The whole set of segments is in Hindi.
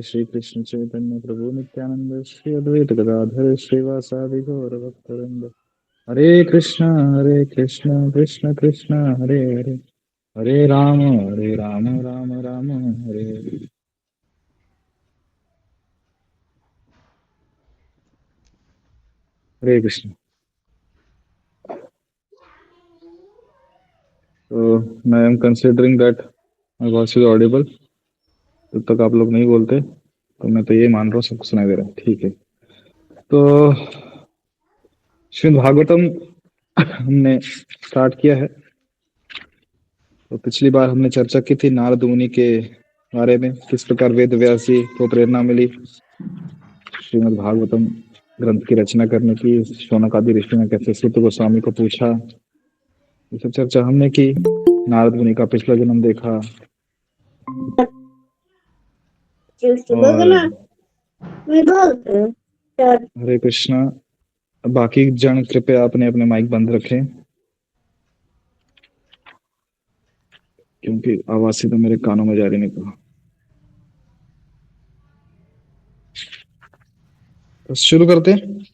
श्री कृष्ण चैतन्य प्रभु नित्यानंद श्री अद्वैत गदाधर श्रीवासादि गौर भक्तवृंद। हरे कृष्ण कृष्ण कृष्ण हरे हरे, हरे राम राम राम हरे हरे। हरे कृष्ण। तो मैं am considering that my voice is Audible. जब तक आप लोग नहीं बोलते तो मैं तो ये मान रहा हूँ सबको सुनाई दे रहा है। ठीक है। तो श्रीमद् भागवतम हमने स्टार्ट किया है। तो पिछली बार हमने चर्चा की थी नारद मुनि के बारे में, किस प्रकार वेद व्यास जी को प्रेरणा मिली श्रीमद् भागवतम ग्रंथ की रचना करने की। शौनक आदि ऋषि ने कैसे सूत गोस्वामी को पूछा, ये सब चर्चा हमने की। नारद मुनि का पिछला जन्म देखा और हरे कृष्णा। बाकी जन कृपया अपने अपने माइक बंद रखें क्योंकि आवाज सीधा मेरे कानों में जा रही नहीं। कहा तो शुरू करते हैं।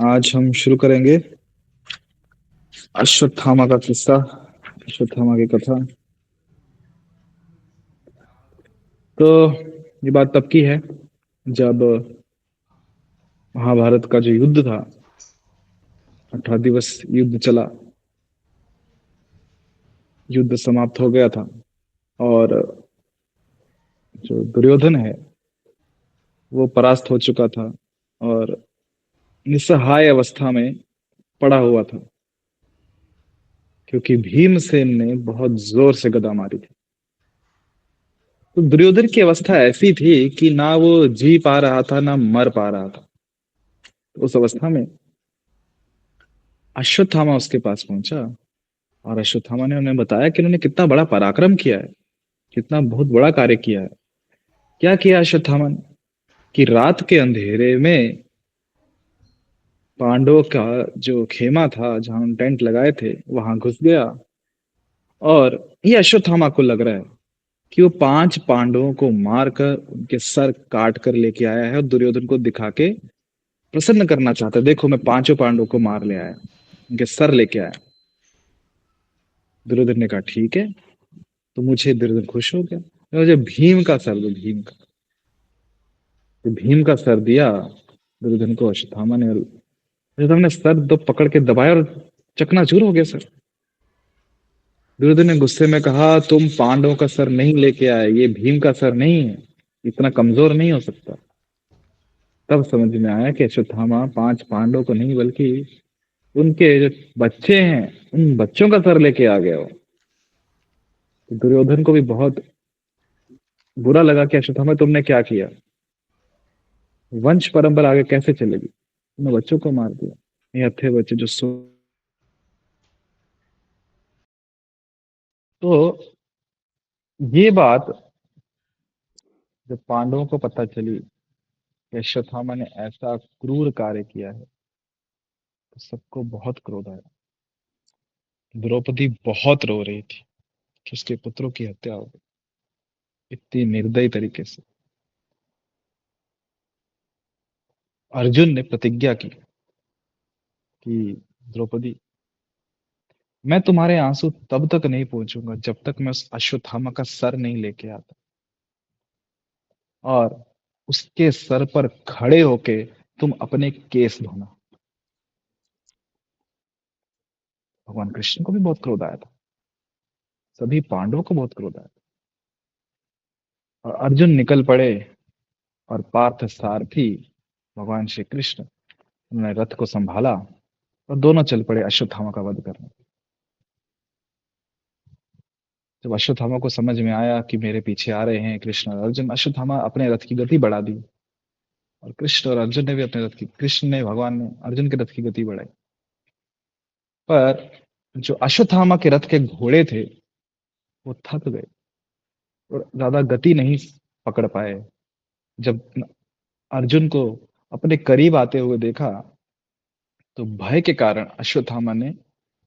आज हम शुरू करेंगे अश्वत्थामा का किस्सा, अश्वत्थामा की कथा। तो ये बात तब की है जब महाभारत का जो युद्ध था, 18 दिवस युद्ध चला, युद्ध समाप्त हो गया था और जो दुर्योधन है वो परास्त हो चुका था और निस्सहाय अवस्था में पड़ा हुआ था क्योंकि भीमसेन ने बहुत जोर से गदा मारी थी। तो दुर्योधन की अवस्था ऐसी थी कि ना वो जी पा रहा था ना मर पा रहा था। तो उस अवस्था में अश्वत्थामा उसके पास पहुंचा और अश्वत्थामा ने उन्हें बताया कि उन्होंने कितना बड़ा पराक्रम किया है, कितना बहुत बड़ा कार्य किया है। क्या किया अश्वत्थामा ने कि रात के अंधेरे में पांडवों का जो खेमा था जहां उन्होंने टेंट लगाए थे वहां घुस गया और ये अश्वत्थामा को लग रहा है कि वो 5 पांडवों को मारकर उनके सर काट कर लेके आया है और दुर्योधन को दिखा के प्रसन्न करना चाहता है, देखो मैं 5 पांडवों को मार ले आया, उनके सर लेके आया। दुर्योधन ने कहा ठीक है। तो मुझे दुर्योधन खुश हो गया, मुझे भीम का सर दो, भीम का। तो भीम का सर दिया दुर्योधन को अश्वत्थामा ने। दुर्योधन ने सर दो पकड़ के दबाया और चकनाचूर हो गया सर। दुर्योधन ने गुस्से में कहा तुम पांडवों का सर नहीं लेके आए, ये भीम का सर नहीं है, इतना कमजोर नहीं हो सकता। तब समझ में आया कि अश्वत्थामा 5 पांडवों को नहीं बल्कि उनके जो बच्चे हैं उन बच्चों का सर लेके आ गया हो। तो दुर्योधन को भी बहुत बुरा लगा कि अश्वत्थामा तुमने क्या किया, वंश परंपरा आगे कैसे चलेगी, तुमने बच्चों को मार दिया। ये थे बच्चे जो सो। तो ये बात जब पांडवों को पता चली कि अश्वत्थामा ने ऐसा क्रूर कार्य किया है तो सबको बहुत क्रोध आया। द्रौपदी बहुत रो रही थी कि उसके पुत्रों की हत्या हो गई इतनी निर्दयी तरीके से। अर्जुन ने प्रतिज्ञा की कि द्रौपदी, मैं तुम्हारे आंसू तब तक नहीं पहुंचूंगा जब तक मैं उस अश्वत्थामा का सर नहीं लेके आता और उसके सर पर खड़े होके तुम अपने केस धोना। भगवान कृष्ण को भी बहुत क्रोध आया था, सभी पांडवों को बहुत क्रोध आया था। और अर्जुन निकल पड़े और पार्थ सारथी भगवान श्री कृष्ण, उन्होंने रथ को संभाला और दोनों चल पड़े अश्वत्थामा का वध करने। जब अश्वत्थामा को समझ में आया कि मेरे पीछे आ रहे हैं कृष्ण और अर्जुन, अश्वत्थामा अपने रथ की गति बढ़ा दी और कृष्ण और अर्जुन ने भी अपने रथ की, कृष्ण ने भगवान ने अर्जुन के रथ की गति बढ़ाई। पर जो अश्वत्थामा के रथ के घोड़े थे वो थक गए और ज्यादा गति नहीं पकड़ पाए। जब अर्जुन को अपने करीब आते हुए देखा तो भय के कारण अश्वत्थामा ने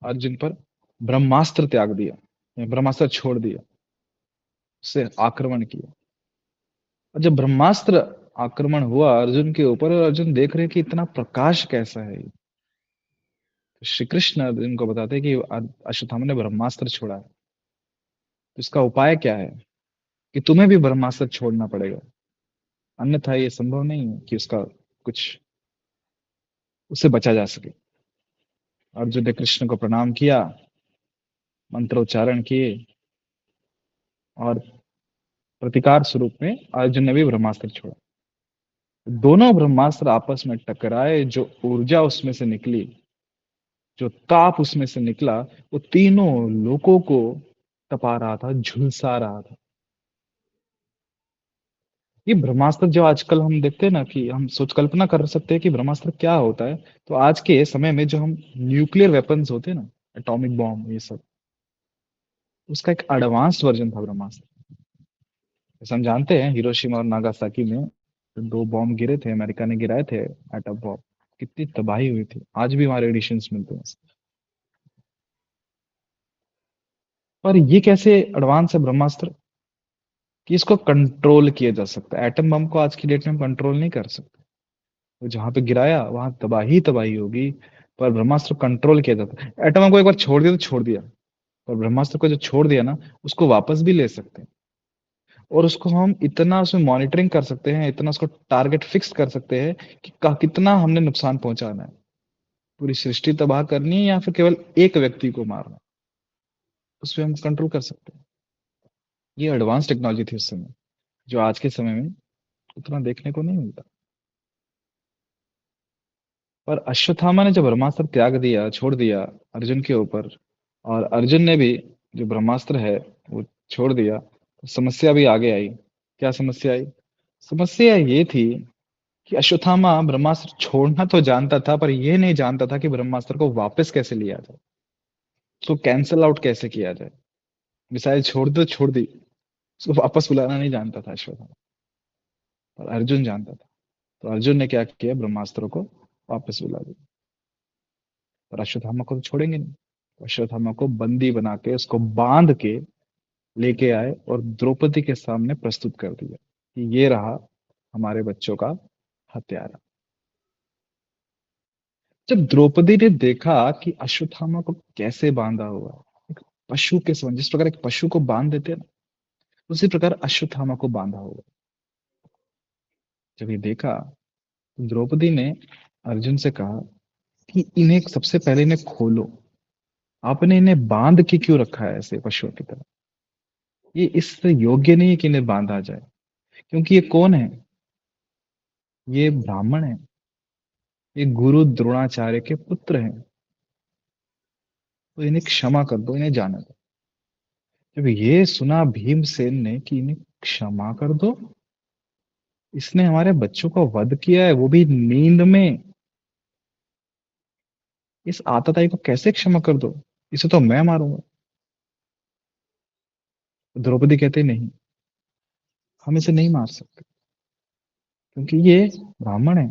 अर्जुन पर ब्रह्मास्त्र त्याग दिया, या ब्रह्मास्त्र छोड़ दिया, उससे आक्रमण किया। और जब ब्रह्मास्त्र आक्रमण हुआ अर्जुन के ऊपर और अर्जुन देख रहे हैं कि इतना प्रकाश कैसा है ये, तो श्री कृष्ण अर्जुन को बताते हैं कि अश्वत्थामा ने ब्रह्मास्त्र छोड़ा है। तो इसका उपाय क्या है कि तुम्हें भी ब्रह्मास्त्र छोड़ना पड़ेगा, अन्यथा ये संभव नहीं है कि उसका कुछ उससे बचा जा सके। अर्जुन ने कृष्ण को प्रणाम किया, मंत्रोच्चारण किए और प्रतिकार स्वरूप में अर्जुन ने भी ब्रह्मास्त्र छोड़ा। दोनों ब्रह्मास्त्र आपस में टकराए, जो ऊर्जा उसमें से निकली, जो ताप उसमें से निकला, वो तीनों लोगों को तपा रहा था, झुलसा रहा था। ये ब्रह्मास्त्र जो आजकल हम देखते हैं ना, कि हम सोच कल्पना कर सकते हैं कि ब्रह्मास्त्र क्या होता है। तो आज के समय में जो हम न्यूक्लियर वेपन्स होते हैं ना, एटॉमिक बॉम्ब, ये सब, उसका एक एडवांस्ड वर्जन था ब्रह्मास्त्र। जैसे हम जानते हैं हिरोशिमा और नागासाकी में दो बॉम्ब गिरे थे, अमेरिका ने गिराए थे एटम बॉम्ब। कितनी तबाही हुई थी, आज भी हमारे रेडिएशंस मिलते हैं। पर ये कैसे एडवांस है ब्रह्मास्त्र कि इसको कंट्रोल किया जा सकता है। एटम बम को आज की डेट में हम कंट्रोल नहीं कर सकते। तो जहां पे गिराया वहां तबाही तबाही होगी। पर ब्रह्मास्त्र कंट्रोल किया जाता है। एटम बम को एक बार छोड़ दिया तो छोड़ दिया। पर ब्रह्मास्त्र को जो छोड़ दिया ना, उसको वापस भी ले सकते हैं। और उसको हम इतना उसमें मॉनिटरिंग कर सकते हैं, इतना उसको टारगेट फिक्स कर सकते हैं कि कितना हमने नुकसान पहुंचाना है। पूरी सृष्टि तबाह करनी है या फिर केवल एक व्यक्ति को मारना है, उस पर हम कंट्रोल कर सकते हैं। ये एडवांस टेक्नोलॉजी थी उस समय, जो आज के समय में उतना देखने को नहीं मिलता। पर अश्वत्थामा ने जब ब्रह्मास्त्र त्याग दिया, छोड़ दिया अर्जुन के ऊपर, और अर्जुन ने भी जो ब्रह्मास्त्र है वो छोड़ दिया, तो समस्या भी आगे आई। क्या समस्या आई? समस्या ये थी कि अश्वत्थामा ब्रह्मास्त्र छोड़ना तो जानता था, पर यह नहीं जानता था कि ब्रह्मास्त्र को वापस कैसे लिया जाए, उसको कैंसल आउट कैसे किया जाए। मिसाइल छोड़ दो, छोड़ दी, उसको वापस बुलाना नहीं जानता था अश्वत्थामा, पर अर्जुन जानता था। तो अर्जुन ने क्या किया, ब्रह्मास्त्र को वापस बुला दिया। पर अश्वत्थामा को तो छोड़ेंगे नहीं, तो अश्वत्थामा को बंदी बना के, उसको बांध के लेके आए और द्रौपदी के सामने प्रस्तुत कर दिया कि ये रहा हमारे बच्चों का हत्यारा। जब द्रौपदी ने देखा कि अश्वत्थामा को कैसे बांधा हुआ है, एक पशु के समान, जिस प्रकार एक पशु को बांध देते हैं ना, उसी प्रकार अश्वत्थामा को बांधा हुआ। जब ये देखा तो द्रौपदी ने अर्जुन से कहा कि इन्हें सबसे पहले इन्हें खोलो, आपने इन्हें बांध के क्यों रखा है ऐसे पशुओं की तरह? ये इस योग्य नहीं है कि इन्हें बांधा जाए। क्योंकि ये कौन है? ये ब्राह्मण है, ये गुरु द्रोणाचार्य के पुत्र हैं। तो इन्हें क्षमा कर दो, इन्हें जाने दो। जब ये सुना भीमसेन ने कि इन्हें क्षमा कर दो, इसने हमारे बच्चों का वध किया है, वो भी नींद में, इस आतताई को कैसे क्षमा कर दो, इसे तो मैं मारूंगा। द्रौपदी कहते नहीं, हम इसे नहीं मार सकते, क्योंकि ये ब्राह्मण है,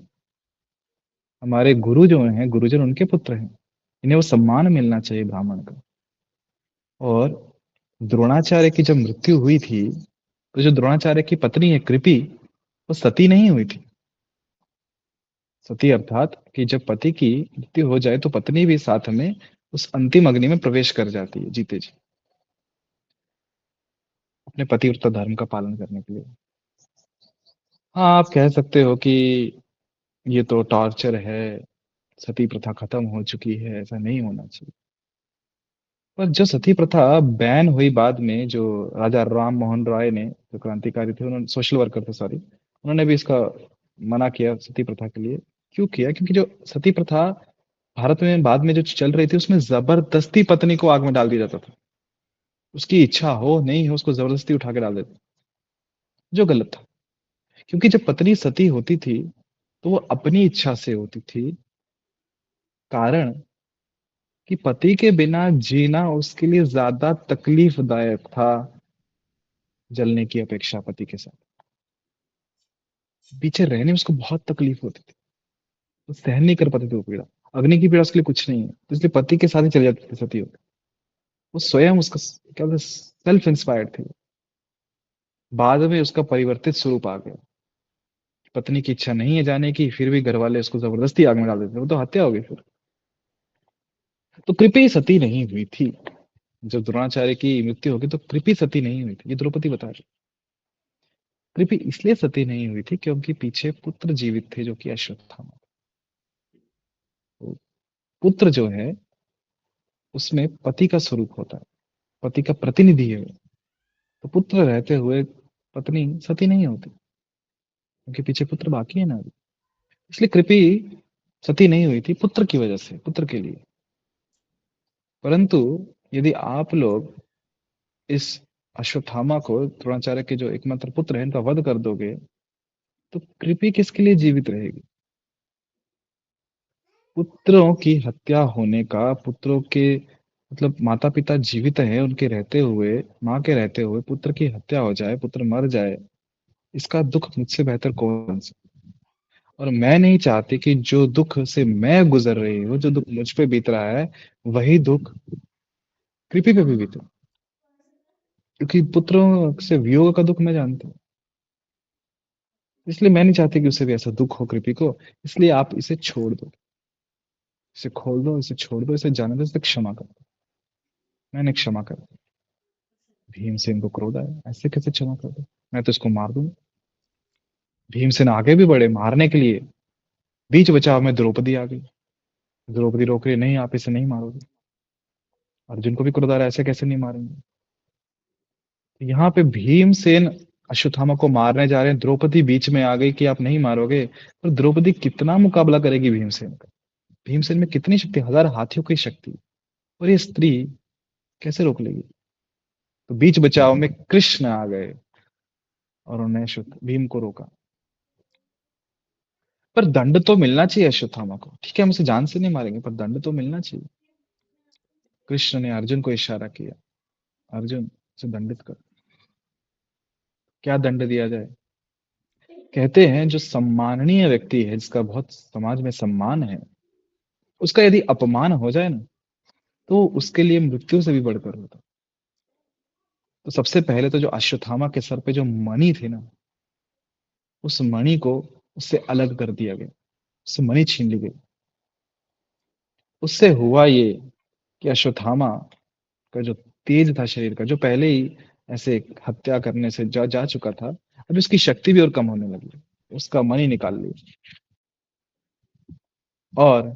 हमारे गुरु जो हैं, गुरुजन उनके पुत्र हैं, इन्हें वो सम्मान मिलना चाहिए ब्राह्मण का। और द्रोणाचार्य की जब मृत्यु हुई थी, तो जो द्रोणाचार्य की पत्नी है कृपि, वो सती नहीं हुई थी। सती अर्थात कि जब पति की मृत्यु हो जाए तो पत्नी भी साथ में उस अंतिम अग्नि में प्रवेश कर जाती है जीते जी, अपने पतिव्रता धर्म का पालन करने के लिए। हाँ, आप कह सकते हो कि ये तो टॉर्चर है, सती प्रथा खत्म हो चुकी है, ऐसा नहीं होना चाहिए। पर जो सती प्रथा बैन हुई बाद में, जो राजा राम मोहन राय ने, जो क्रांतिकारी थे, उन्होंने, सोशल वर्कर थे सॉरी, उन्होंने भी इसका मना किया सती प्रथा के लिए। क्यों किया? क्योंकि जो सती प्रथा भारत में बाद में जो चल रही थी, उसमें जबरदस्ती पत्नी को आग में डाल दिया जाता था। उसकी इच्छा हो नहीं हो, उसको जबरदस्ती उठा के डाल देते, जो गलत था। क्योंकि जब पत्नी सती होती थी तो वो अपनी इच्छा से होती थी, कारण कि पति के बिना जीना उसके लिए ज्यादा तकलीफदायक था जलने की अपेक्षा। पति के साथ पीछे रहने में उसको बहुत तकलीफ होती थी, वो सहन नहीं कर पाते थे वो पीड़ा। अग्नि की पीड़ा उसके लिए कुछ नहीं है, तो इसलिए पति के साथ ही चले जाते थे सती होकर। वो स्वयं उसका क्या बोलते, सेल्फ इंस्पायर्ड थे। बाद में उसका परिवर्तित स्वरूप आ गया। पत्नी की इच्छा नहीं है जाने की, फिर भी घर वाले उसको जबरदस्ती आग में डाल देते, वो तो हत्या हो गई फिर। तो कृपि सती नहीं हुई थी। जब द्रोणाचार्य की मृत्यु होगी तो कृपि सती नहीं हुई थी, ये द्रौपदी बता रही। कृपि इसलिए सती नहीं हुई थी क्योंकि पीछे पुत्र जीवित थे जो कि अश्वत्थामा। तो पुत्र जो है उसमें पति का स्वरूप होता है, पति का प्रतिनिधि है वो। तो पुत्र रहते हुए पत्नी सती नहीं होती क्योंकि पीछे पुत्र बाकी है ना अभी। इसलिए कृपि सती नहीं हुई थी पुत्र की वजह से, पुत्र के लिए। परंतु यदि आप लोग इस अश्वत्थामा को, द्रोणाचार्य के जो एकमात्र पुत्र है, इनका वध कर दोगे तो कृपि किसके लिए जीवित रहेगी? पुत्रों की हत्या होने का, पुत्रों के मतलब माता पिता जीवित हैं उनके रहते हुए, माँ के रहते हुए पुत्र की हत्या हो जाए, पुत्र मर जाए, इसका दुख मुझसे बेहतर कौन जान सकता। और मैं नहीं चाहती कि जो दुख से मैं गुजर रही हूँ, जो दुख मुझ पे बीत रहा है, वही दुख कृपि पे भी बीते। क्योंकि पुत्रों से वियोग का दुख मैं जानती हूँ, इसलिए मैं नहीं चाहती कि उसे भी ऐसा दुख हो कृपि को। इसलिए आप इसे छोड़ दो, इसे खोल दो, इसे छोड़ दो, इसे जाने दो, इसे क्षमा कर दो। मैंने क्षमा कर दी। भीमसेन को क्रोध आया, ऐसे कैसे क्षमा कर दो, मैं तो इसको मार दूंगा। भीमसेन आगे भी बढ़े मारने के लिए, बीच बचाव में द्रौपदी आ गई। द्रौपदी रोक रही, नहीं आप इसे नहीं मारोगे। अर्जुन को भी क्रोध आ रहा है, ऐसे कैसे नहीं मारेंगे। तो यहाँ पे भीमसेन अश्वत्थामा को मारने जा रहे हैं, द्रौपदी बीच में आ गई कि आप नहीं मारोगे। पर द्रौपदी कितना मुकाबला करेगी भीमसेन का? भीमसेन में कितनी शक्ति, 1000 हाथियों की शक्ति, और ये स्त्री कैसे रोक लेगी? तो बीच बचाव में कृष्ण आ गए और उन्होंने भीम को रोका। पर दंड तो मिलना चाहिए अश्वत्थामा को, ठीक है हम उसे जान से नहीं मारेंगे, पर दंड तो मिलना चाहिए। कृष्ण ने अर्जुन को इशारा किया, अर्जुन उसे दंडित कर। क्या दंड दिया जाए? कहते हैं जो सम्माननीय व्यक्ति है, जिसका बहुत समाज में सम्मान है, उसका यदि अपमान हो जाए ना, तो उसके लिए मृत्यु से भी बढ़कर होता। तो सबसे पहले तो जो अश्वत्थामा के सर पे जो मणि थी ना, उस मणि को उससे अलग कर दिया गया, उससे मणि छीन ली गई। उससे हुआ ये कि अश्वत्थामा का जो तेज था शरीर का, जो पहले ही ऐसे हत्या करने से जा चुका था, अब उसकी शक्ति भी और कम होने लगी। उसका मणि निकाल लिया और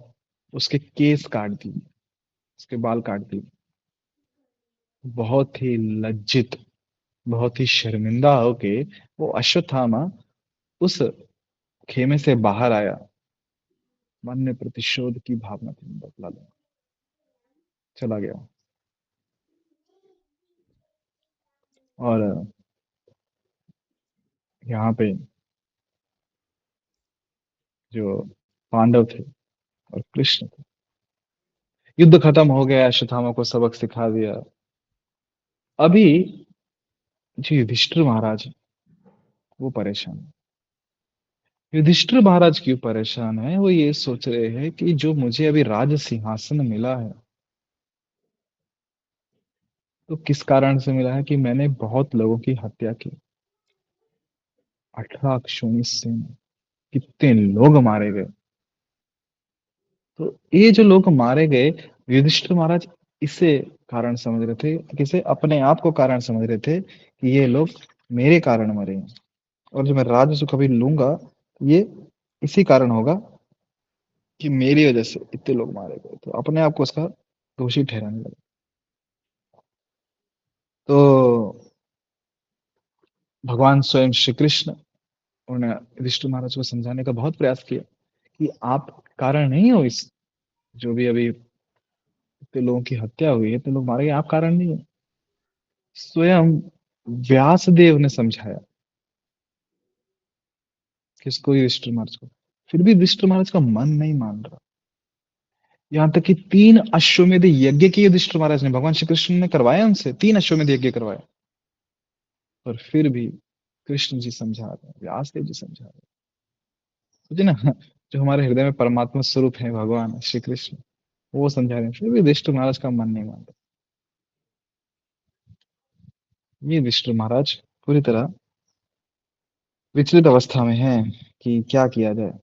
उसके केस काट दिए, उसके बाल काट दिए। बहुत ही लज्जित, बहुत ही शर्मिंदा होके वो अश्वत्थामा उस खेमे से बाहर आया। मन में प्रतिशोध की भावना थी, बदला लूंगा, चला गया। और यहाँ पे जो पांडव थे और कृष्ण थे, युद्ध खत्म हो गया, अश्वत्थामा को सबक सिखा दिया। अभी जो युधिष्ठिर महाराज हैं, वो परेशान है। युधिष्ठिर महाराज क्यों परेशान है? वो ये सोच रहे हैं कि जो मुझे अभी राज सिंहासन मिला है, तो किस कारण से मिला है? कि मैंने बहुत लोगों की हत्या की। 18 अक्षौहिणी सेना, कितने लोग मारे गए। तो ये जो लोग मारे गए, युधिष्ठिर महाराज इसे कारण समझ रहे थे, किसे? अपने आप को कारण समझ रहे थे कि ये लोग मेरे कारण मरे हैं, और जो मैं राजस्व कभी लूंगा, ये इसी कारण होगा कि मेरी वजह से इतने लोग मारे गए। तो अपने आप को उसका दोषी ठहराने लगे। तो भगवान स्वयं श्री कृष्ण, उन्होंने युधिष्ठिर महाराज को समझाने का बहुत प्रयास किया कि आप कारण नहीं हो इस, जो भी अभी इतने लोगों की हत्या हुई है, इतने लोग मारे गए, आप कारण नहीं हो। स्वयं व्यासदेव ने समझाया किसको? युधिष्ठिर महाराज को। फिर भी युधिष्ठिर महाराज का मन नहीं मान रहा। यहाँ तक कि 3 अश्वमेध यज्ञ किए युधिष्ठिर महाराज ने, भगवान श्री कृष्ण ने करवाया उनसे, 3 अश्वमेध यज्ञ करवाया। पर फिर भी कृष्ण जी समझा रहे हैं, व्यासदेव जी समझा रहे हैं। सोचिए ना, जो हमारे हृदय में परमात्मा स्वरूप है भगवान श्री कृष्ण, वो समझा रहे हैं, फिर भी युधिष्ठिर महाराज का मन नहीं मान रहा। ये युधिष्ठिर महाराज पूरी तरह विचलित अवस्था में हैं कि क्या किया जाए।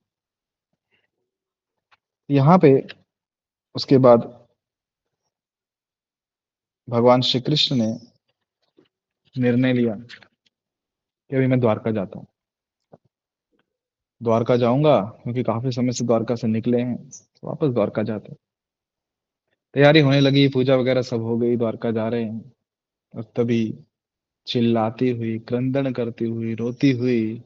यहाँ पे उसके बाद भगवान श्री कृष्ण ने निर्णय लिया कि अभी मैं द्वारका जाता हूँ। द्वारका जाऊंगा क्योंकि काफी समय से द्वारका से निकले हैं, तो वापस द्वारका जाते हैं। तैयारी होने लगी, पूजा वगैरह सब हो गई, द्वारका जा रहे हैं। और तभी चिल्लाती हुई, क्रंदन करती हुई, रोती हुई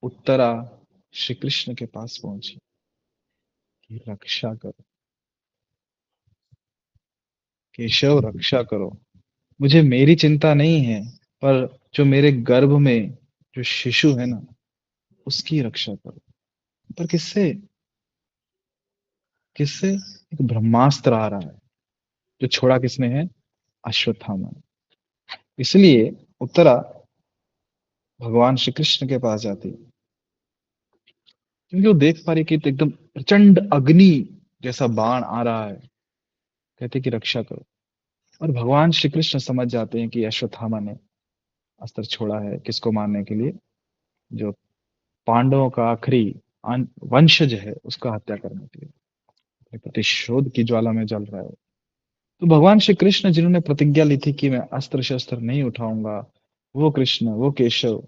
उत्तरा श्री कृष्ण के पास पहुंची कि रक्षा करो, केशव रक्षा करो। मुझे मेरी चिंता नहीं है, पर जो मेरे गर्भ में जो शिशु है ना, उसकी रक्षा करो। पर किससे? किससे? एक ब्रह्मास्त्र आ रहा है, जो छोड़ा किसने है? अश्वत्थामा ने। इसलिए उत्तरा भगवान श्री कृष्ण के पास जाती है, क्योंकि वो देख पा रही कि तो एकदम प्रचंड अग्नि जैसा बाण आ रहा है। कहते कि रक्षा करो। और भगवान श्री कृष्ण समझ जाते हैं कि अश्वत्थामा ने अस्त्र छोड़ा है किसको मारने के लिए? जो पांडवों का आखिरी वंशज है, उसका हत्या करने के लिए। अपने प्रतिशोध की ज्वाला में जल रहा है। तो भगवान श्री कृष्ण जिन्होंने प्रतिज्ञा ली थी कि मैं अस्त्र शस्त्र नहीं उठाऊंगा, वो कृष्ण, वो केशव,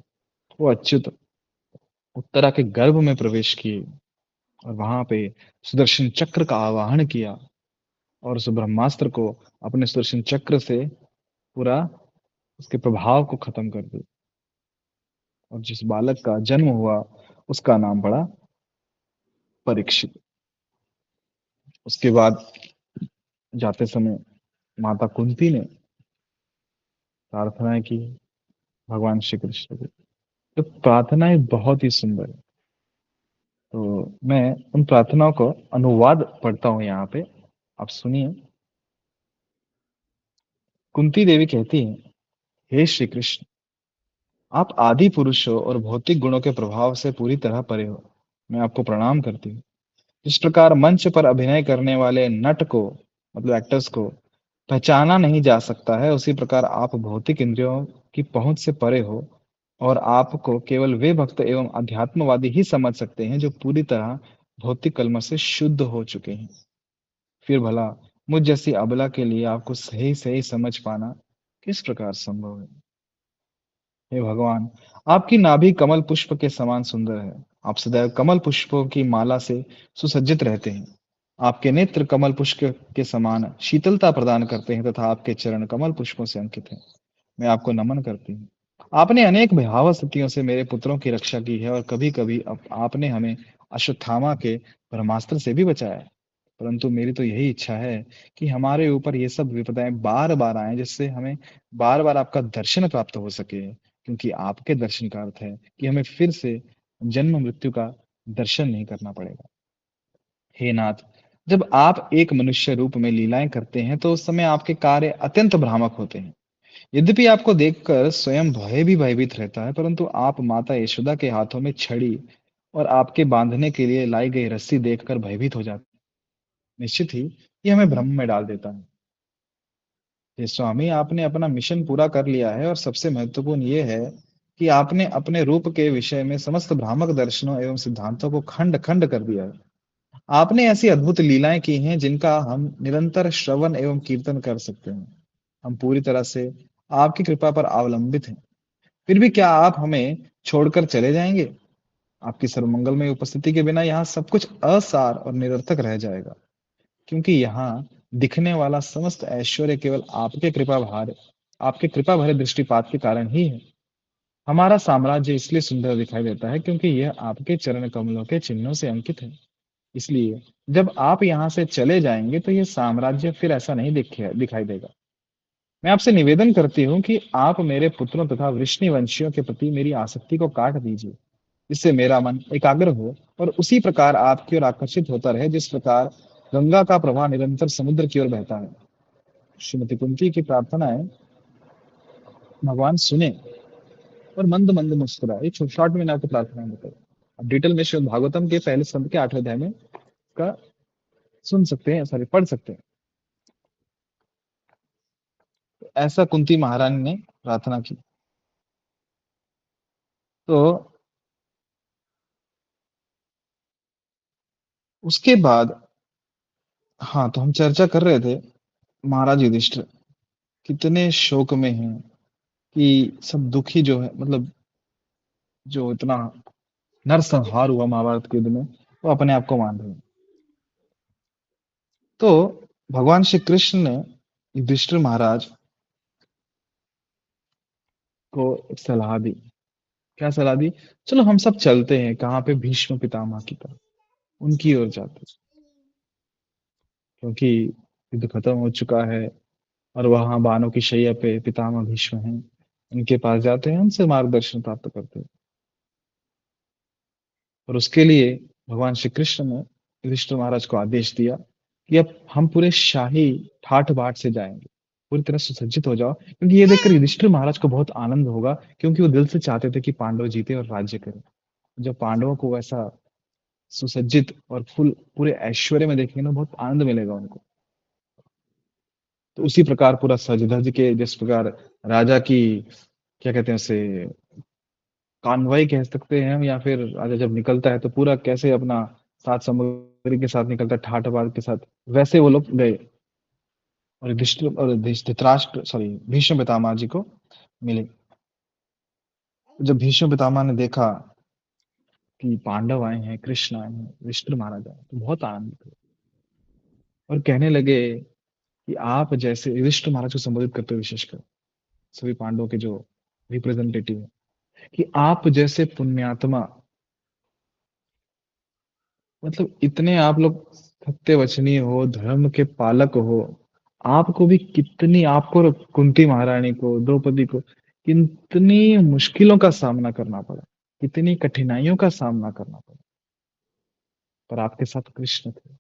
वो अच्युत उत्तरा के गर्भ में प्रवेश किए और वहां पे सुदर्शन चक्र का आवाहन किया और उस ब्रह्मास्त्र को अपने सुदर्शन चक्र से पूरा उसके प्रभाव को खत्म कर दिया। और जिस बालक का जन्म हुआ, उसका नाम पड़ा परीक्षित। उसके बाद जाते समय माता कुंती ने प्रार्थनाएं की भगवान श्री कृष्ण को। तो प्रार्थनाएं बहुत ही सुंदर है। तो मैं उन प्रार्थनाओं को अनुवाद पढ़ता हूँ यहाँ पे, आप सुनिए। कुंती देवी कहती हैं, हे श्री कृष्ण, आप आदि पुरुष हो और भौतिक गुणों के प्रभाव से पूरी तरह परे हो। मैं आपको प्रणाम करती हूँ। जिस प्रकार मंच पर अभिनय करने वाले नट को, मतलब एक्टर्स को, पहचाना नहीं जा सकता है, उसी प्रकार आप भौतिक इंद्रियों की पहुंच से परे हो और आपको केवल वे भक्त एवं अध्यात्मवादी ही समझ सकते हैं जो पूरी तरह भौतिक कलमश से शुद्ध हो चुके हैं। फिर भला मुझ जैसी अबला के लिए आपको सही सही समझ पाना किस प्रकार संभव है? हे भगवान, आपकी नाभि कमल पुष्प के समान सुंदर है। आप सदैव कमल पुष्पों की माला से सुसज्जित रहते हैं। आपके नेत्र कमल पुष्प के समान शीतलता प्रदान करते हैं तथा आपके चरण कमल पुष्पों से अंकित हैं। मैं आपको नमन करती हूँ। आपने अनेक भयावह स्थितियों से मेरे पुत्रों की रक्षा की है और कभी-कभी आपने हमें अश्वत्थामा के ब्रह्मास्त्र से भी बचाया है। परंतु मेरी तो यही इच्छा है कि हमारे ऊपर ये सब विपदाएं बार-बार आएं, जिससे हमें बार-बार आपका दर्शन प्राप्त हो सके। क्योंकि आपके दर्शन का अर्थ है कि हमें फिर से जन्म मृत्यु का दर्शन नहीं करना पड़ेगा। हे नाथ, जब आप एक मनुष्य रूप में लीलाएं करते हैं तो उस समय आपके कार्य अत्यंत भ्रामक होते हैं। यद्यपि आपको देखकर स्वयं भय भी भयभीत रहता है, परंतु आप माता यशोदा के हाथों में छड़ी और आपके बांधने के लिए लाई गई रस्सी देखकर भयभीत हो जाते हैं। निश्चित ही ये हमें भ्रम में डाल देता है। ये स्वामी, आपने अपना मिशन पूरा कर लिया है और सबसे महत्वपूर्ण ये है कि आपने अपने रूप के विषय में समस्त भ्रामक दर्शनों एवं सिद्धांतों को खंड खंड कर दिया है। आपने ऐसी अद्भुत लीलाएं की हैं जिनका हम निरंतर श्रवण एवं कीर्तन कर सकते हैं। हम पूरी तरह से आपकी कृपा पर अवलंबित हैं। फिर भी क्या आप हमें छोड़कर चले जाएंगे? आपकी सर्वमंगलमय उपस्थिति के बिना यहाँ सब कुछ असार और निरर्थक रह जाएगा, क्योंकि यहाँ दिखने वाला समस्त ऐश्वर्य केवल आपके कृपा भरे दृष्टिपात के कारण ही है। हमारा साम्राज्य इसलिए सुंदर दिखाई देता है क्योंकि यह आपके चरण कमलों के चिन्हों से अंकित है। इसलिए जब आप यहाँ से चले जाएंगे तो यह साम्राज्य फिर ऐसा नहीं दिखाई देगा। मैं आपसे निवेदन करती हूँ कि आप मेरे पुत्रों तथा वृष्णिवंशियों के प्रति मेरी आसक्ति को काट दीजिए, जिससे मेरा मन एकाग्र हो और उसी प्रकार आपकी ओर आकर्षित होता रहे जिस प्रकार गंगा का प्रवाह निरंतर समुद्र की ओर बहता है। श्रीमती कुंती की प्रार्थनाएं भगवान सुने और मंद मंद मुस्कुराए। शॉर्ट में मैं आपको प्रार्थना बताऊँ, अब डिटेल में श्रीमद् भागवतम के पहले स्कंद के 8वें अध्याय में का सुन सकते हैं, सॉरी पढ़ सकते हैं। ऐसा कुंती महारानी ने प्रार्थना की। तो उसके बाद हाँ, तो हम चर्चा कर रहे थे महाराज युधिष्ठिर कितने शोक में हैं कि सब दुखी जो है मतलब जो इतना नरसंहार हुआ महाभारत के युद्ध में, वो अपने आप को मान रहे हैं। तो भगवान श्री कृष्ण ने युधिष्ठिर महाराज को एक सलाह दी। क्या सलाह दी? चलो हम सब चलते हैं कहाँ पे? भीष्म पितामह की तरफ, उनकी ओर जाते हैं, क्योंकि युद्ध खत्म हो चुका है और वहां बाणों की शैया पे पितामह भीष्म हैं। उनके पास जाते हैं, उनसे मार्गदर्शन प्राप्त करते हैं। और उसके लिए भगवान श्री कृष्ण ने युधिष्ठिर महाराज को आदेश दिया कि अब हम पूरे शाही ठाठ बाट से जाएंगे, पूरी तरह सुसज्जित हो जाओ, क्योंकि ये देखकर युधिष्ठिर महाराज को बहुत आनंद होगा, क्योंकि वो दिल से चाहते थे कि पांडव जीते और राज्य करें। जब पांडवों को वैसा सुसज्जित और फुल पूरे ऐश्वर्य में देखेंगे ना, बहुत आनंद मिलेगा उनको। तो उसी प्रकार पूरा सज धज के, जिस प्रकार राजा की क्या कहते हैं उसे, कॉन्वॉय कह सकते हैं हम, या फिर राजा जब निकलता है तो पूरा कैसे अपना सात समुद्री के साथ निकलता है, ठाठ बाट के साथ, वैसे वो लोग गए और युधिष्ठिर और धृतराष्ट्र सॉरी भीष्म पितामह जी को मिले। जब भीष्म पितामह ने देखा कि पांडव आए हैं, कृष्ण आए हैं, युधिष्ठिर महाराज आए हैं, तो बहुत आनंदित हुए और कहने लगे कि आप जैसे, युधिष्ठिर महाराज को संबोधित करते हुए विशेषकर सभी पांडवों के जो रिप्रेजेंटेटिव है, कि आप जैसे पुण्यात्मा, मतलब इतने आप लोग सत्यवचनीय हो, धर्म के पालक हो, आपको भी कितनी, आपको और कुंती महारानी को, द्रौपदी को कितनी मुश्किलों का सामना करना पड़ा, कितनी कठिनाइयों का सामना करना पड़ा, पर आपके साथ कृष्ण थे।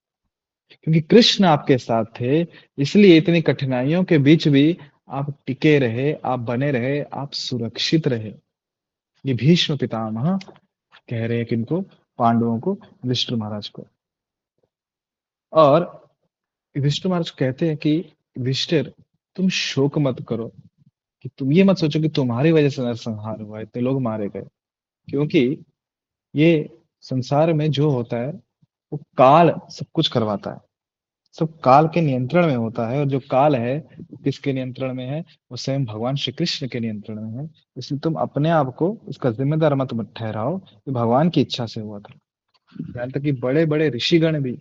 क्योंकि कृष्ण आपके साथ थे, इसलिए इतनी कठिनाइयों के बीच भी आप टिके रहे, आप बने रहे, आप सुरक्षित रहे। ये भीष्म पितामह कह रहे हैं किनको? पांडवों को, युधिष्ठिर महाराज को। और युधिष्ठिर महाराज कहते हैं कि युधिष्ठिर, तुम शोक मत करो, कि तुम ये मत सोचो कि तुम्हारी वजह से नरसंहार हुआ, इतने लोग मारे गए, क्योंकि ये संसार में जो होता है वो काल सब कुछ करवाता है, सब काल के नियंत्रण में होता है। और जो काल है वो किसके नियंत्रण में है? वो स्वयं भगवान श्री कृष्ण के नियंत्रण में है। इसलिए तुम अपने आप को इसका जिम्मेदार मत ठहराओ कि भगवान की इच्छा से हुआ था। यहाँ तक कि बड़े बड़े ऋषिगण भी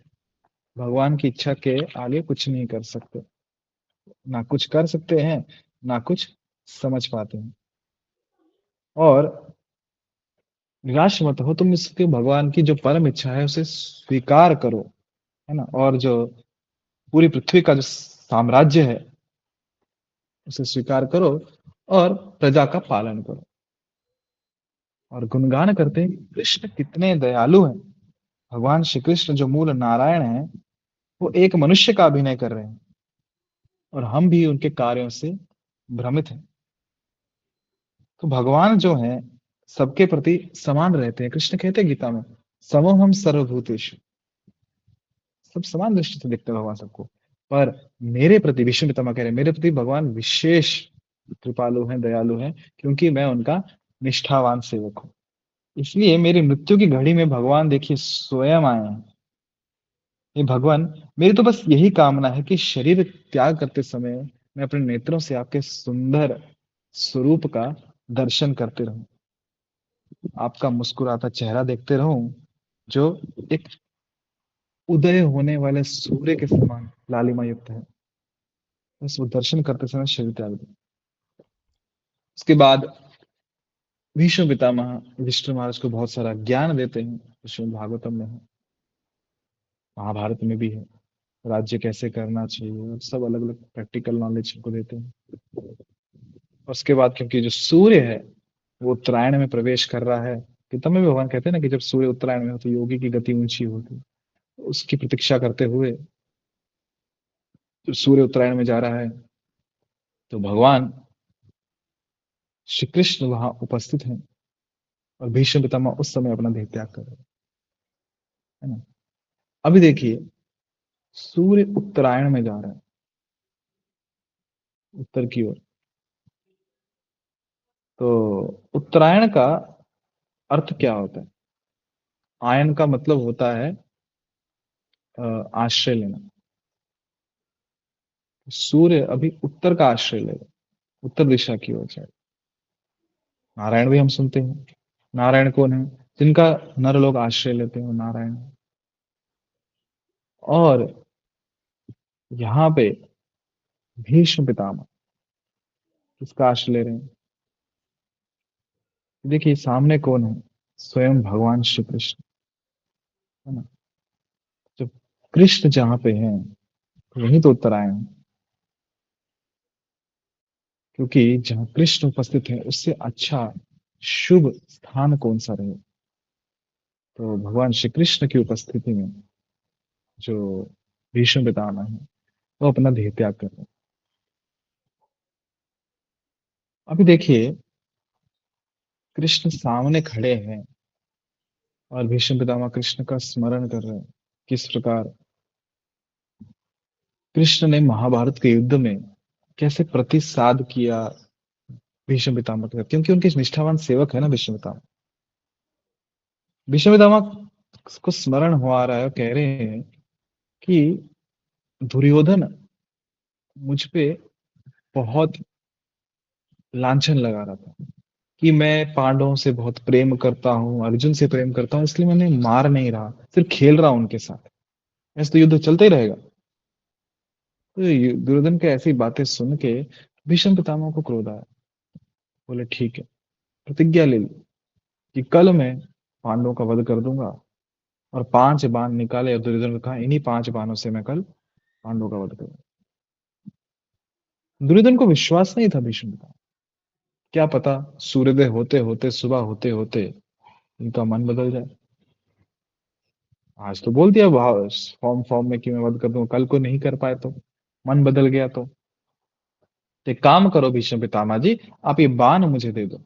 भगवान की इच्छा के आगे कुछ नहीं कर सकते, ना कुछ कर सकते हैं, ना कुछ समझ पाते हैं। और निराश मत हो, तुम इसके भगवान की जो परम इच्छा है उसे स्वीकार करो, है ना। और जो पूरी पृथ्वी का जो साम्राज्य है उसे स्वीकार करो और प्रजा का पालन करो। और गुणगान करते हैं कि कृष्ण कितने दयालु हैं। भगवान श्री कृष्ण जो मूल नारायण हैं, वो एक मनुष्य का अभिनय कर रहे हैं, और हम भी उनके कार्यों से भ्रमित हैं। तो भगवान जो है सबके प्रति समान रहते हैं। कृष्ण कहते हैं गीता में, समोहम सर्वभूतेषु, सब समान दृष्टि से देखते हैं भगवान सबको। पर मेरे प्रति, विष्णु पितामह कह रहे हैं, मेरे प्रति भगवान विशेष कृपालु हैं, दयालु हैं, क्योंकि मैं उनका निष्ठावान सेवक हूँ। इसलिए मेरी मृत्यु की घड़ी में भगवान देखिए स्वयं आए हैं। हे भगवान, मेरी तो बस यही कामना है कि शरीर त्याग करते समय मैं अपने नेत्रों से आपके सुंदर स्वरूप का दर्शन करते रहूं, आपका मुस्कुराता चेहरा देखते रहूं, जो एक उदय होने वाले सूर्य के समान लालिमा युक्त है। बस वो दर्शन करते समय शरीर त्याग दूं। उसके बाद भीष्म पितामह युधिष्ठिर महाराज को बहुत सारा ज्ञान देते हैं, श्रीमद् भागवतम में है, महाभारत में भी है, राज्य कैसे करना चाहिए, और सब अलग अलग प्रैक्टिकल नॉलेज को देते हैं। और उसके बाद क्योंकि जो सूर्य है वो उत्तरायण में प्रवेश कर रहा है, गीता में भी भगवान कहते हैं ना कि जब सूर्य उत्तरायण में हो तो योगी की गति ऊंची होती है। उसकी प्रतीक्षा करते हुए जब सूर्य उत्तरायण में जा रहा है, तो भगवान श्री कृष्ण वहां उपस्थित हैं, और भीष्म पितामह उस समय अपना देह त्याग कर रहे हैं, है ना। अभी देखिए, सूर्य उत्तरायण में जा रहा है, उत्तर की ओर। तो उत्तरायण का अर्थ क्या होता है? आयन का मतलब होता है आश्रय लेना। सूर्य अभी उत्तर का आश्रय लेगा, उत्तर दिशा की ओर जाए। नारायण भी हम सुनते हैं। नारायण कौन है? जिनका नर लोग आश्रय लेते हैं वो नारायण है। और यहाँ पे भीष्म पितामह किसका आश्रय ले रहे हैं? देखिए सामने कौन है? स्वयं भगवान श्री कृष्ण, है ना। जब कृष्ण जहाँ पे हैं वहीं तो उत्तरायण है। क्योंकि जहाँ कृष्ण उपस्थित है उससे अच्छा शुभ स्थान कौन सा रहे? तो भगवान श्री कृष्ण की उपस्थिति में जो भीष्म पितामह है वो अपना देह त्याग कर रहे हैं। अभी देखिए कृष्ण सामने खड़े हैं और भीष्म पितामह कृष्ण का स्मरण कर रहे हैं। किस प्रकार कृष्ण ने महाभारत के युद्ध में कैसे प्रतिसाद किया भीष्म पितामह के साथ, क्योंकि उनके निष्ठावान सेवक है ना भीष्म पितामह। भीष्म पितामह को स्मरण हो आ रहा है और कह रहे हैं कि दुर्योधन मुझ पे बहुत लांछन लगा रहा था कि मैं पांडवों से बहुत प्रेम करता हूँ, अर्जुन से प्रेम करता हूँ, इसलिए मैंने मार नहीं रहा, सिर्फ खेल रहा हूं उनके साथ। ऐसे तो युद्ध चलते ही रहेगा। तो दुर्योधन के ऐसी बातें सुन के भीष्म पितामह को क्रोध आया। बोले ठीक है, प्रतिज्ञा ले ली कि कल मैं पांडवों का वध कर दूंगा। और 5 बाण निकाले और दुर्योधन ने कहा इन्हीं 5 बाणों से मैं कल पांडवों का वध करूंगा। दुर्योधन को विश्वास नहीं था भीष्म पितामह। क्या पता सूर्योदय होते होते, सुबह होते होते इनका मन बदल जाए। आज तो बोल दिया फॉर्म फॉर्म में कि मैं वध कर दूंगा, कल को नहीं कर पाए तो, मन बदल गया तो एक काम करो भीष्म पितामह जी, आप ये बाण मुझे दे दो,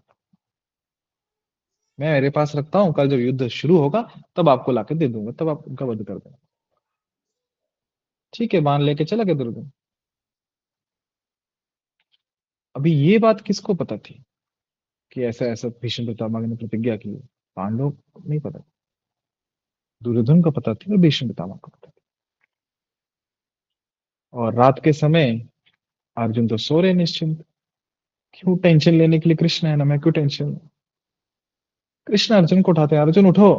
मैं मेरे पास रखता हूँ, कल जब युद्ध शुरू होगा तब आपको लाके दे दूंगा, तब आप उनका वध कर देना। ठीक है, बाण लेके चला गया दुर्योधन। अभी ये बात किसको पता थी कि ऐसा ऐसा भीष्म पितामह ने प्रतिज्ञा की है? पांडवों को नहीं पता। दुर्योधन को पता थी और भीष्म पितामह को पता थी। और रात के समय अर्जुन तो सो रहे निश्चिंत। क्यों टेंशन लेने के लिए? कृष्ण है ना, मैं क्यों टेंशन लूं? कृष्ण अर्जुन को उठाते हैं, अर्जुन उठो,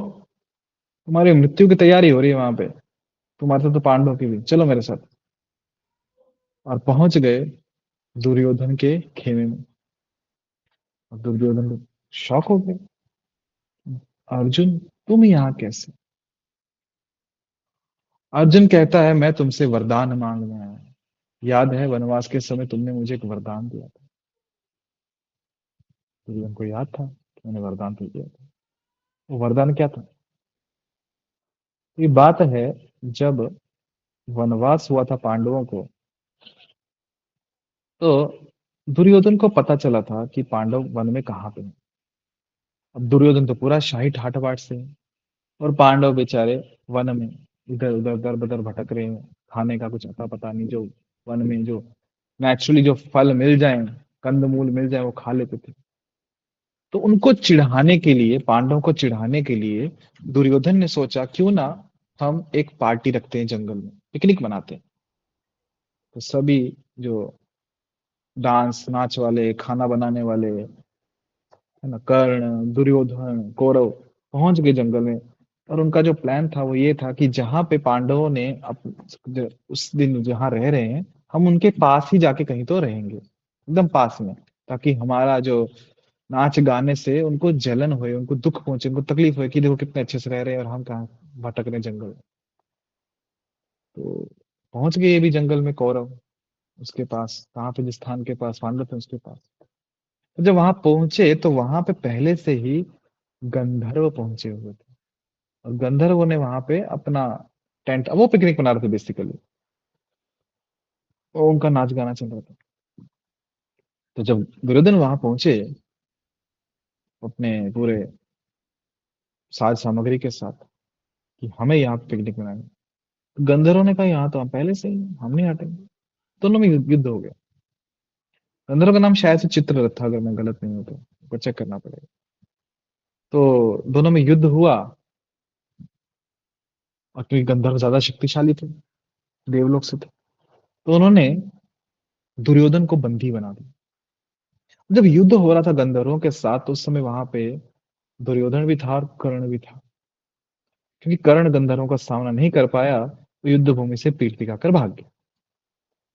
तुम्हारी मृत्यु की तैयारी हो रही है वहां पे, तुम्हारे साथ तो पांडवों की भी, चलो मेरे साथ। और पहुंच गए दुर्योधन के खेमे में। और दुर्योधन तो शॉक हो गए, अर्जुन तुम यहाँ कैसे? अर्जुन कहता है मैं तुमसे वरदान मांगने आया हूं। याद है वनवास के समय तुमने मुझे एक वरदान दिया था। दुर्योधन को याद था कि मैंने वरदान तो दिया था। वो वरदान क्या था? ये बात है जब वनवास हुआ था पांडवों को, तो दुर्योधन को पता चला था कि पांडव वन में कहाँ पे हैं। अब दुर्योधन तो पूरा शाही ठाट बाट से है, और पांडव बेचारे वन में इधर उधर दर बदर भटक रहे हैं। खाने का कुछ अता पता नहीं, जो वन में जो नेचुरली जो फल मिल जाए, कंदमूल मिल जाए वो खा लेते थे। तो उनको चिढ़ाने के लिए, पांडवों को चिढ़ाने के लिए दुर्योधन ने सोचा क्यों ना हम एक पार्टी रखते हैं, जंगल में पिकनिक मनाते हैं। तो सभी जो डांस नाच वाले, खाना बनाने वाले, है ना, कर्ण दुर्योधन कौरव पहुंच गए जंगल में। और उनका जो प्लान था वो ये था कि जहां पे पांडवों ने उस दिन जहां रह रहे हैं, हम उनके पास ही जाके कहीं तो रहेंगे, एकदम पास में, ताकि हमारा जो नाच गाने से उनको जलन हुए, उनको दुख पहुंचे, उनको तकलीफ हुए कि देखो कितने अच्छे से रह रहे हैं और हम कहाँ भटक रहे हैं जंगल में। तो पहुंच गए ये भी जंगल में, कौरव उसके पास, कहाँ पे जिस स्थान के पास पांडव थे उसके पास। तो जब वहां पहुंचे तो वहां पे पहले से ही गंधर्व पहुंचे हुए थे। और गंधर्वों ने वहां पे अपना टेंट, वो पिकनिक मना रहे थे बेसिकली, तो उनका नाच गाना चल रहा था। तो जब दुर्योधन वहां पहुंचे अपने पूरे साज सामग्री के साथ कि हमें यहाँ पे पिकनिक मनाना है, तो गंधर्वों ने कहा यहाँ तो हम पहले से ही हैं, हम नहीं हटेंगे। दोनों में युद्ध हो गया। गंधर्व का नाम शायद से चित्ररथ था, अगर मैं गलत नहीं हूं तो चेक करना पड़ेगा। तो दोनों में युद्ध हुआ। और क्योंकि गंधर्व ज्यादा शक्तिशाली थे, देवलोक से थे, तो उन्होंने दुर्योधन को बंदी बना दिया। जब युद्ध हो रहा था गंधर्वों के साथ, तो उस समय वहां पे दुर्योधन भी था और कर्ण भी था। क्योंकि कर्ण गंधर्वों का सामना नहीं कर पाया, तो युद्ध भूमि से पीठ दिखाकर भाग गया।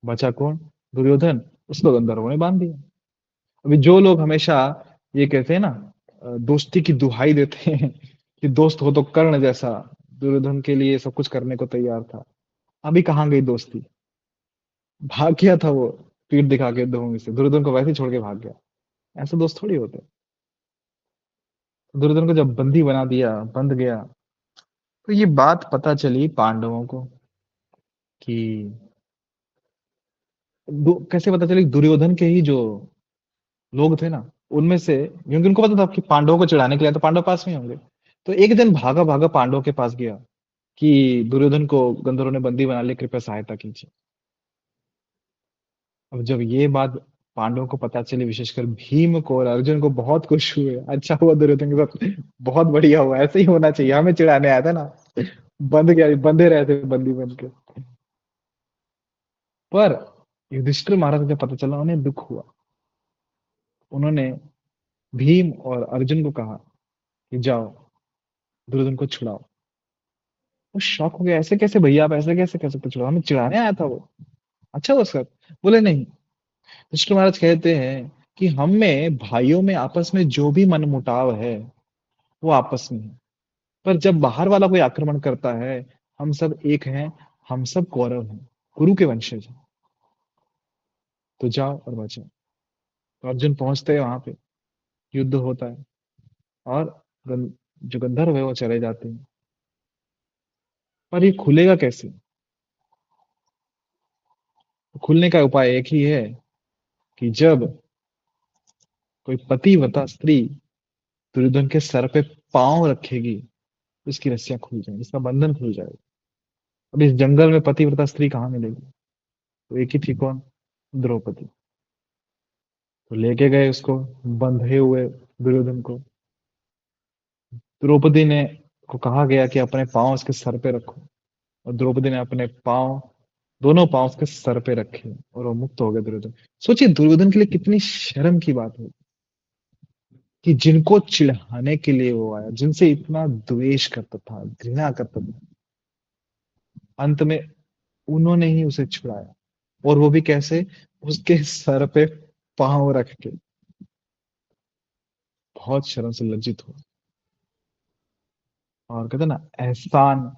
बचा कौन? दुर्योधन। उसको गंधर्वों ने बांध दिया। अभी जो लोग हमेशा ये कहते हैं ना, दोस्ती की दुहाई देते हैं कि दोस्त हो तो कर्ण जैसा, दुर्योधन के लिए सब कुछ करने को तैयार था, अभी कहाँ गई दोस्ती? भाग गया था वो, पीठ दिखा के युद्ध भूमि से, दुर्योधन को वैसे ही छोड़ के भाग गया। ऐसे दोस्त थोड़ी होते। दुर्योधन को जब बंदी बना दिया, बंद गया, तो ये बात पता चली पांडवों को कि कैसे पता चली? दुर्योधन के ही जो लोग थे ना, उनमें से, क्योंकि उनको पता था कि पांडवों को चिढ़ाने के लिए तो पांडव पास में ही होंगे, तो एक दिन भागा भागा पांडवों के पास गया कि दुर्योधन को गंधर्वों ने बंदी बना लिया, कृपया सहायता कीजिए। अब जब ये बात पांडवों को पता चली, विशेषकर भीम को और अर्जुन को, बहुत खुश हुए। अच्छा हुआ दुर्योधन के साथ, बहुत बढ़िया हुआ, ऐसे ही होना चाहिए, हमें चिढ़ाने आया था ना, बंद गया, बंधे रहे थे बंदी बन के। पर युधिष्ठिर महाराज को जब पता चला, उन्हें दुख हुआ। उन्होंने भीम और अर्जुन को कहा कि जाओ, दुर्योधन को छुड़ाओ। वो शॉक हो गया, ऐसे कैसे भैया, आप ऐसे कैसे कह सकते हो? छुड़ाओ, हमें चिढ़ाने आया था वो। अच्छा वो सर, बोले नहीं। युधिष्ठिर महाराज कहते हैं कि हम में, भाइयों में आपस में जो भी मनमुटाव है, वो आपस में है। पर जब बाहर वाला कोई आक्रमण करता है, हम सब एक हैं, हम सब कौरव हैं, गुरु के वंशज हैं। तो जाओ और बचाओ। तो अर्जुन पहुंचते हैं वहां पे, युद्ध होता है, और जो गंधर्व है वो चले जाते हैं। पर ये खुलेगा कैसे? खुलने का उपाय एक ही है कि जब कोई पतिव्रता स्त्री दुर्योधन के सर पे पांव रखेगी, तो इसकी रस्सियां खुल जाएंगी, इसका बंधन खुल जाएगा। अब इस जंगल में पतिव्रता स्त्री कहाँ मिलेगी? तो एक ही थी, कौन? द्रौपदी। तो लेके गए उसको, बंधे हुए दुर्योधन को। द्रौपदी ने को कहा गया कि अपने पांव उसके सर पे रखो, और द्रौपदी ने अपने पांव, दोनों पांव उसके सर पे रखे, और वो मुक्त हो गए दुर्योधन। सोचिए, दुर्योधन के लिए कितनी शर्म की बात है कि जिनको चिढ़ाने के लिए वो आया, जिनसे इतना द्वेष करता था, घृणा करता था, अंत में उन्होंने ही उसे छुड़ाया। और वो भी कैसे? उसके सर पे पांव रख के। बहुत शर्म से लज्जित हुआ। और कहते ना, एहसान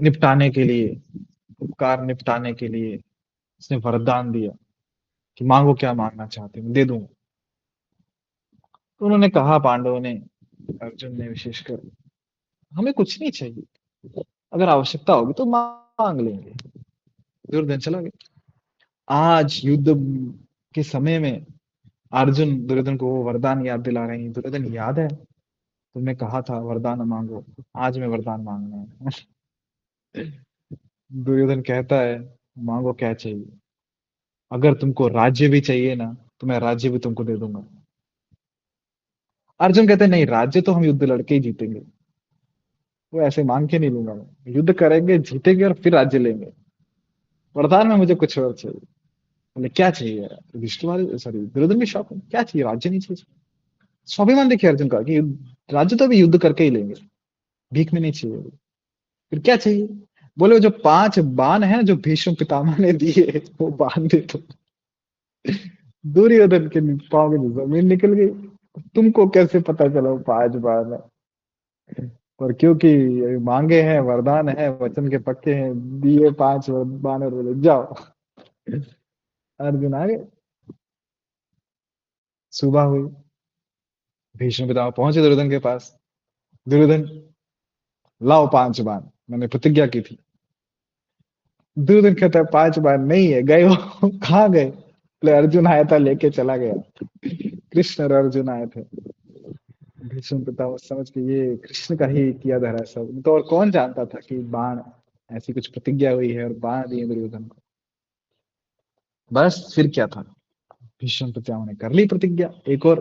निपटाने के लिए, उपकार निपटाने के लिए उसने वरदान दिया कि मांगो, क्या मांगना चाहते हो, दे दूंगा। तो उन्होंने कहा, पांडवों ने, अर्जुन ने विशेषकर, हमें कुछ नहीं चाहिए, अगर आवश्यकता होगी तो मांग लेंगे। दुर्योधन चला गया। आज युद्ध के समय में अर्जुन दुर्योधन को वो वरदान याद दिला रहे हैं। दुर्योधन, याद है तुमने कहा था वरदान मांगो, आज मैं वरदान मांगना है। दुर्योधन कहता है, मांगो क्या चाहिए? अगर तुमको राज्य भी चाहिए ना, तो मैं राज्य भी तुमको दे दूंगा। अर्जुन कहते हैं, नहीं, राज्य तो हम युद्ध लड़के ही जीतेंगे, वो ऐसे मांग के नहीं लूंगा मैं, युद्ध करेंगे, जीतेंगे, और फिर राज्य लेंगे। वरदान में मुझे कुछ और चाहिए। बोले, क्या चाहिए? युधिष्ठिर, सॉरी, दुर्योधन भी शौक, क्या चाहिए? राज्य नहीं चाहिए? स्वाभिमान देखिए अर्जुन का कि राज्य तो अभी युद्ध करके ही लेंगे, भीख में नहीं चाहिए। फिर क्या चाहिए? बोले, वो जो 5 बाण है ना, जो भीष्म पितामह ने दिए, वो बाण दे दो। दुर्योधन के पाँव में जमीन निकल गई। तुमको कैसे पता चला वो 5 बाण है? और क्योंकि मांगे हैं, वरदान है, वचन के पक्के हैं, दिए 5 बाण, और बोले जाओ। अर्जुन आ गए। सुबह हुई, भीष्म पितामह पहुंचे दुर्योधन के पास। दुर्योधन, लाओ 5 बाण, मैंने प्रतिज्ञा की थी। दुर्योधन कहता है, 5 बार नहीं है, गए हो? कहाँ गए? बोले, अर्जुन आया था, लेके चला गया। कृष्ण और अर्जुन आए थे। भीष्म पितामह समझ के, ये कृष्ण का ही किया धरा सब, तो और कौन जानता था कि बाण, ऐसी कुछ प्रतिज्ञा हुई है और बाण दिए दुर्योधन को। बस फिर क्या था, भीष्म पितामह ने कर ली प्रतिज्ञा एक और,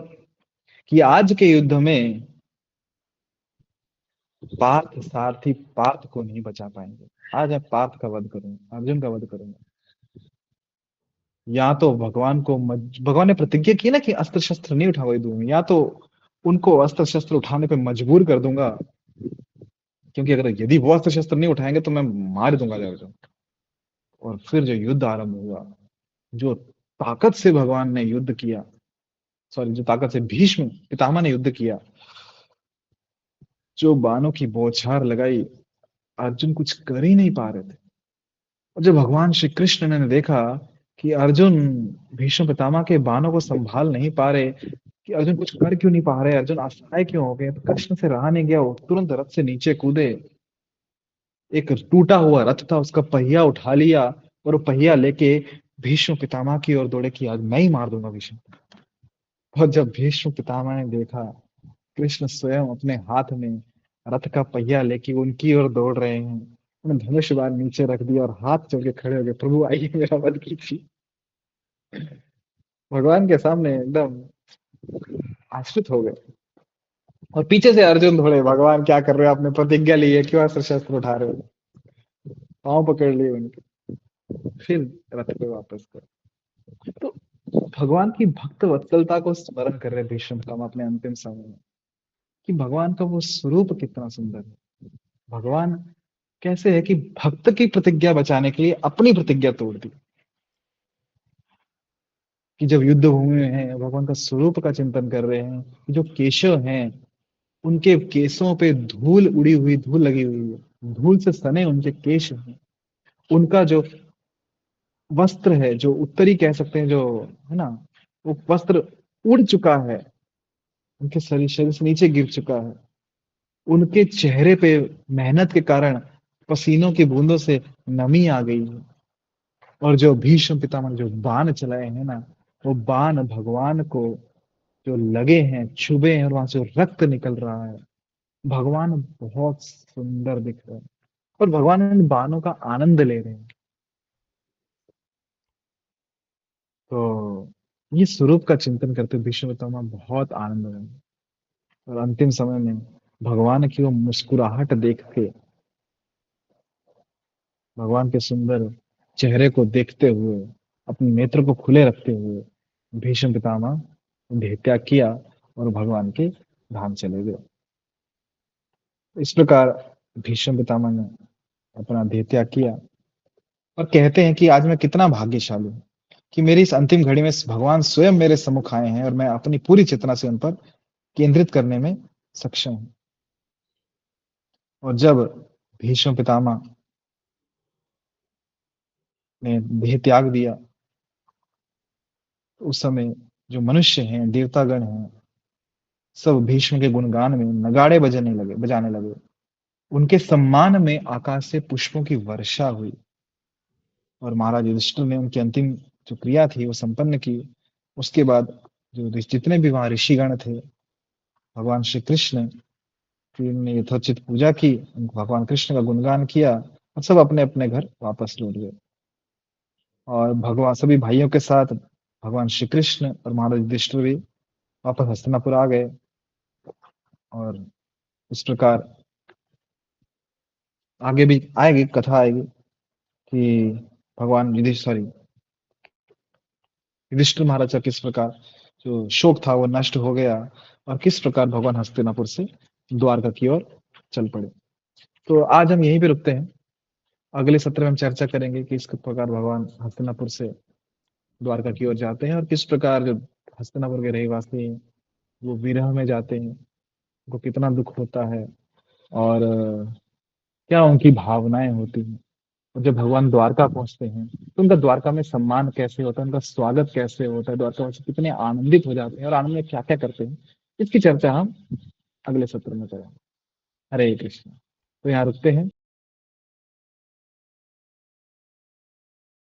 कि आज के युद्ध में पार्थ सारथी पार्थ को नहीं बचा पाएंगे। आज मैं पार्थ का वध करूंगा, अर्जुन का वध करूंगा। या तो भगवान ने प्रतिज्ञा की ना कि अस्त्र शस्त्र नहीं उठाओगे युद्ध में, या तो उनको अस्त्र शस्त्र उठाने पे मजबूर कर दूंगा, क्योंकि अगर यदि वो अस्त्र शस्त्र नहीं उठाएंगे तो मैं मार दूंगा अर्जुन। और फिर जो युद्ध आरंभ हुआ, जो ताकत से भगवान ने युद्ध किया, सॉरी, जो ताकत से भीष्म पितामह ने युद्ध किया, जो बाणों की बौछार लगाई, अर्जुन कुछ कर ही नहीं पा रहे थे। और जब भगवान श्री कृष्ण ने देखा कि अर्जुन भीष्म पितामह के बाणों को संभाल नहीं पा रहे, कि अर्जुन कुछ कर क्यों नहीं पा रहे, अर्जुन असहाय क्यों हो गए, तो कृष्ण से रहा नहीं गया, वो तुरंत रथ से नीचे कूदे। एक टूटा हुआ रथ था, उसका पहिया उठा लिया और वो पहिया लेके भीष्म पितामह की ओर दौड़े कि आज मैं ही मार दूंगा भीष्म। और जब भीष्म पितामह ने देखा कृष्ण स्वयं अपने हाथ में रथ का पहिया लेके उनकी ओर दौड़ रहे हैं, उन्होंने धनुष बाण नीचे रख दिया और हाथ जोड़ के खड़े हो गए, प्रभु आइए मेरा वध कीजिए। भगवान के सामने एकदम आश्रित हो गए। और पीछे से अर्जुन दौड़े, भगवान क्या कर रहे हो, आपने प्रतिज्ञा ली है, क्यों अस्त्र शस्त्र उठा रहे हो, पांव पकड़ लिए उनके, फिर रथ पे वापस कर। तो भगवान की भक्त वत्सलता को स्मरण कर रहे भीष्म पितामह अपने अंतिम समय में, कि भगवान का वो स्वरूप कितना सुंदर है। भगवान कैसे है कि भक्त की प्रतिज्ञा बचाने के लिए अपनी प्रतिज्ञा तोड़ दी। कि जब युद्ध भूमि में है, भगवान का स्वरूप का चिंतन कर रहे हैं, कि जो केशव हैं, उनके केसों पे धूल उड़ी हुई, धूल लगी हुई है, धूल से सने उनके केश हैं, उनका जो वस्त्र है, जो उत्तरी कह सकते हैं, जो है ना, वो वस्त्र उड़ चुका है, उनके शरीर शरीर से नीचे गिर चुका है, उनके चेहरे पे मेहनत के कारण पसीनों की बूंदों से नमी आ गई है। और जो भीष्म पितामह ने जो बाण चलाए हैं ना, वो बाण भगवान को जो लगे हैं, छुबे हैं, और वहां से रक्त निकल रहा है। भगवान बहुत सुंदर दिख रहे हैं और भगवान इन बाणों का आनंद ले रहे हैं। तो ये स्वरूप का चिंतन करते हुए भीष्म पितामह बहुत आनंद में हैं। और अंतिम समय में भगवान की वो मुस्कुराहट देख के, भगवान के सुंदर चेहरे को देखते हुए, अपने नेत्र को खुले रखते हुए भीष्म पितामह देह त्याग किया और भगवान के धाम चले गए। इस प्रकार भीष्म पितामह ने अपना देह त्याग किया और कहते हैं कि आज मैं कितना भाग्यशाली हूँ कि मेरी इस अंतिम घड़ी में भगवान स्वयं मेरे सम्मुख आए हैं और मैं अपनी पूरी चेतना से उन पर केंद्रित करने में सक्षम हूँ। और जब भीष्म पितामह ने देह त्याग दिया, तो उस समय जो मनुष्य हैं, देवतागण हैं, सब भीष्म के गुणगान में नगाड़े बजाने लगे। उनके सम्मान में आकाश से पुष्पों की वर्षा हुई और महाराज युधिष्ठिर ने उनकी अंतिम जो क्रिया थी वो संपन्न की। उसके बाद जो जितने भी वहां ऋषिगण थे, भगवान श्री कृष्ण की उन्होंने यथोचित पूजा की, भगवान कृष्ण का गुणगान किया और सब अपने अपने घर वापस लौट गए। और भगवान सभी भाइयों के साथ भगवान श्री कृष्ण और महाराज युधिष्ठिर भी वापस हस्तिनापुर आ गए। और इस प्रकार आगे भी आएगी, कथा आएगी कि भगवान युधिष्ठिर महाराज का किस प्रकार जो शोक था वो नष्ट हो गया और किस प्रकार भगवान हस्तिनापुर से द्वारका की ओर चल पड़े। तो आज हम यहीं पे रुकते हैं। अगले सत्र में हम चर्चा करेंगे कि किस प्रकार भगवान हस्तिनापुर से द्वारका की ओर जाते हैं और किस प्रकार जो हस्तिनापुर के रहवासी हैं वो विरह में जाते हैं, उनको कितना दुख होता है और क्या उनकी भावनाएं होती हैं। और जब भगवान द्वारका पहुंचते हैं तो उनका द्वारका में सम्मान कैसे होता है, उनका स्वागत कैसे होता है, द्वारका वासी कितने आनंदित हो जाते हैं और आनंद में क्या क्या करते हैं, इसकी चर्चा हम अगले सत्र में करेंगे। हरे कृष्ण। तो यहाँ रुकते हैं।